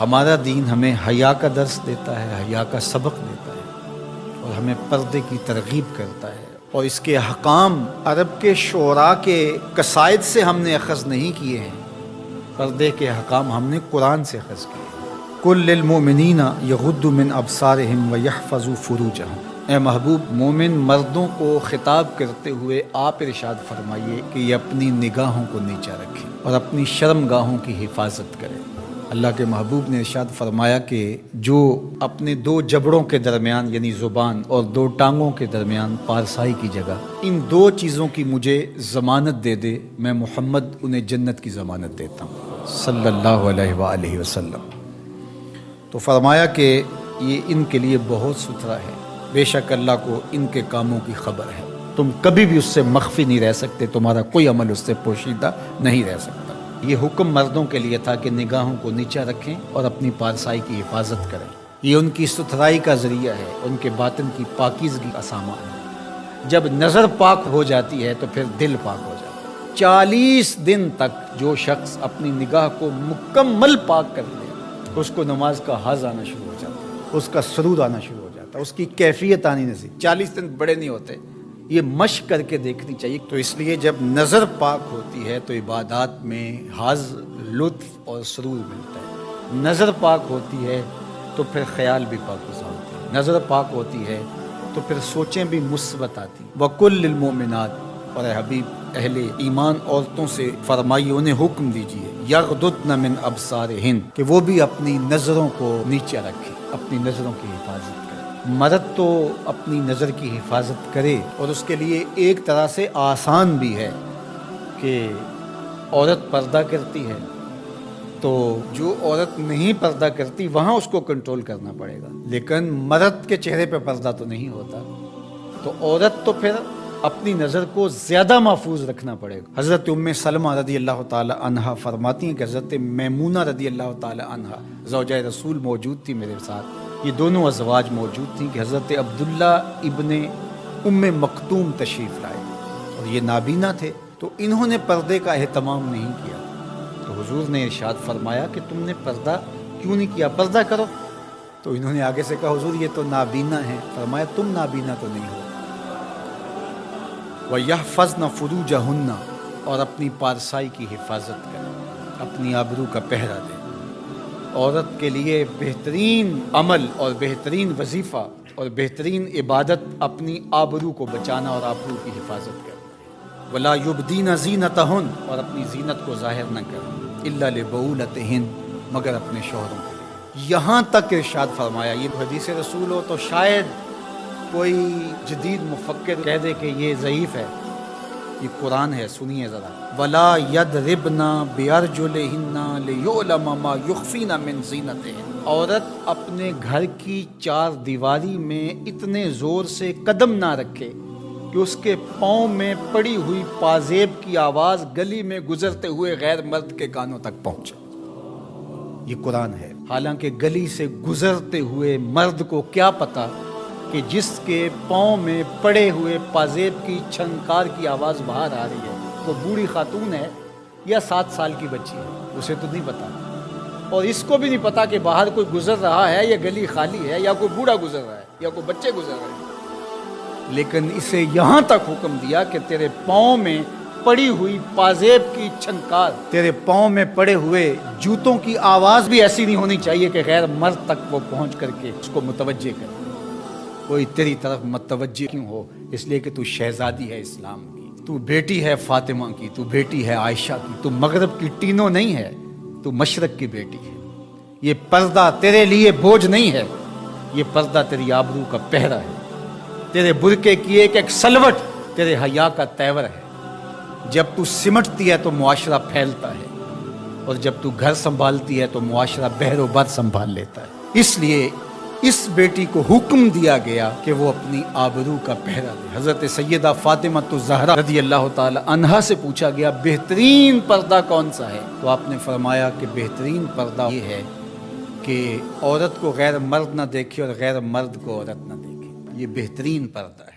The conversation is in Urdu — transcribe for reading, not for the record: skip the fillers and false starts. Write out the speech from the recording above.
ہمارا دین ہمیں حیا کا درس دیتا ہے، حیا کا سبق دیتا ہے اور ہمیں پردے کی ترغیب کرتا ہے، اور اس کے احکام عرب کے شعراء کے قصائد سے ہم نے اخذ نہیں کیے ہیں، پردے کے احکام ہم نے قرآن سے اخذ کیے ہیں۔ قل للمؤمنین یغضوا من ابصارہم ویحفظوا فروجہم، اے محبوب مومن مردوں کو خطاب کرتے ہوئے آپ ارشاد فرمائیے کہ یہ اپنی نگاہوں کو نیچا رکھیں اور اپنی شرم گاہوں کی حفاظت کریں۔ اللہ کے محبوب نے ارشاد فرمایا کہ جو اپنے دو جبڑوں کے درمیان یعنی زبان اور دو ٹانگوں کے درمیان پارسائی کی جگہ ان دو چیزوں کی مجھے ضمانت دے دے، میں محمد انہیں جنت کی ضمانت دیتا ہوں صلی اللہ علیہ وآلہ وسلم۔ تو فرمایا کہ یہ ان کے لیے بہت ستھرا ہے، بے شک اللہ کو ان کے کاموں کی خبر ہے، تم کبھی بھی اس سے مخفی نہیں رہ سکتے، تمہارا کوئی عمل اس سے پوشیدہ نہیں رہ سکتا۔ یہ حکم مردوں کے لیے تھا کہ نگاہوں کو نیچا رکھیں اور اپنی پارسائی کی حفاظت کریں، یہ ان کی ستھرائی کا ذریعہ ہے، ان کے باطن کی پاکیزگی کا سامان ہے۔ جب نظر پاک ہو جاتی ہے تو پھر دل پاک ہو جاتا ہے۔ 40 دن تک جو شخص اپنی نگاہ کو مکمل پاک کر لے اس کو نماز کا حظ آنا شروع ہو جاتا ہے، اس کا سرور آنا شروع ہو جاتا ہے، اس کی کیفیت آنی نہیں۔ 40 دن بڑے نہیں ہوتے، یہ مشق کر کے دیکھنی چاہیے۔ تو اس لیے جب نظر پاک ہوتی ہے تو عبادات میں حظ، لطف اور سرور ملتا ہے۔ نظر پاک ہوتی ہے تو پھر خیال بھی پاکیزہ ہوتے ہیں، نظر پاک ہوتی ہے تو پھر سوچیں بھی مثبت آتی۔ وَقُلْ لِلْمُؤْمِنَاتِ، اور اے حبیب اہل ایمان عورتوں سے فرمائیے، انہیں حکم دیجیے، یغضضن من ابصارہن، کہ وہ بھی اپنی نظروں کو نیچے رکھیں، اپنی نظروں کی حفاظت کریں۔ مرد تو اپنی نظر کی حفاظت کرے، اور اس کے لیے ایک طرح سے آسان بھی ہے کہ عورت پردہ کرتی ہے تو جو عورت نہیں پردہ کرتی وہاں اس کو کنٹرول کرنا پڑے گا، لیکن مرد کے چہرے پہ پردہ تو نہیں ہوتا، تو عورت تو پھر اپنی نظر کو زیادہ محفوظ رکھنا پڑے گا۔ حضرت ام سلمہ رضی اللہ تعالی عنہا فرماتی ہیں کہ حضرت میمونہ رضی اللہ تعالی عنہا زوجہ رسول موجود تھی میرے ساتھ، یہ دونوں ازواج موجود تھیں کہ حضرت عبداللہ ابن ام مکتوم تشریف لائے اور یہ نابینا تھے، تو انہوں نے پردے کا اہتمام نہیں کیا، تو حضور نے ارشاد فرمایا کہ تم نے پردہ کیوں نہیں کیا، پردہ کرو۔ تو انہوں نے آگے سے کہا حضور یہ تو نابینا ہیں، فرمایا تم نابینا تو نہیں ہو۔ وَيَحْفَظْنَ فُرُوجَهُنَّ، اور اپنی پارسائی کی حفاظت کریں، اپنی آبرو کا پہرا دیں۔ عورت کے لیے بہترین عمل اور بہترین وظیفہ اور بہترین عبادت اپنی آبرو کو بچانا اور آبرو کی حفاظت کرنا۔ وَلَا يُبْدِينَ زِينَتَهُنَّ، اور اپنی زینت کو ظاہر نہ کریں، إِلَّا لِبُعُولَتِهِنَّ، مگر اپنے شوہروں کے لیے۔ یہاں تک ارشاد فرمایا، یہ حدیث رسول ہو تو شاید کوئی جدید مفکر کہہ دے کہ یہ ضعیف ہے، یہ قرآن ہے، سنیے ذرا۔ وَلَا يَضْرِبْنَ بِأَرْجُلِهِنَّ لِيُعْلَمَ مَا يُخْفِينَ مِنْ زِينَتِهِنَّ، عورت اپنے گھر کی چار دیواری میں اتنے زور سے قدم نہ رکھے کہ اس کے پاؤں میں پڑی ہوئی پازیب کی آواز گلی میں گزرتے ہوئے غیر مرد کے کانوں تک پہنچے۔ یہ قرآن ہے، حالانکہ گلی سے گزرتے ہوئے مرد کو کیا پتا کہ جس کے پاؤں میں پڑے ہوئے پازیب کی چھنکار کی آواز باہر آ رہی ہے وہ بوڑھی خاتون ہے یا 7 سال کی بچی ہے، اسے تو نہیں پتا، اور اس کو بھی نہیں پتا کہ باہر کوئی گزر رہا ہے یا گلی خالی ہے یا کوئی بوڑھا گزر رہا ہے یا کوئی بچے گزر رہے ہیں، لیکن اسے یہاں تک حکم دیا کہ تیرے پاؤں میں پڑی ہوئی پازیب کی چھنکار، تیرے پاؤں میں پڑے ہوئے جوتوں کی آواز بھی ایسی نہیں ہونی چاہیے کہ غیر مرد تک وہ پہنچ کر کے اس کو متوجہ کرے۔ کوئی تیری طرف متوجہ کیوں ہو؟ اس لیے کہ تو شہزادی ہے اسلام کی، تو بیٹی ہے فاطمہ کی، تو بیٹی ہے عائشہ کی، تو مغرب کی ٹینوں نہیں ہے، تو مشرق کی بیٹی ہے۔ یہ پردہ تیرے لیے بوجھ نہیں ہے، یہ پردہ تیری آبرو کا پہرا ہے، تیرے برقعے کی ایک سلوٹ تیرے حیا کا تیور ہے۔ جب تو سمٹتی ہے تو معاشرہ پھیلتا ہے، اور جب تو گھر سنبھالتی ہے تو معاشرہ بہر و بر سنبھال لیتا ہے۔ اس لیے اس بیٹی کو حکم دیا گیا کہ وہ اپنی آبرو کا پہرا دے۔ حضرت سیدہ فاطمہ الزہرا رضی اللہ تعالی عنہا سے پوچھا گیا بہترین پردہ کون سا ہے، تو آپ نے فرمایا کہ بہترین پردہ یہ ہے کہ عورت کو غیر مرد نہ دیکھے اور غیر مرد کو عورت نہ دیکھے، یہ بہترین پردہ ہے۔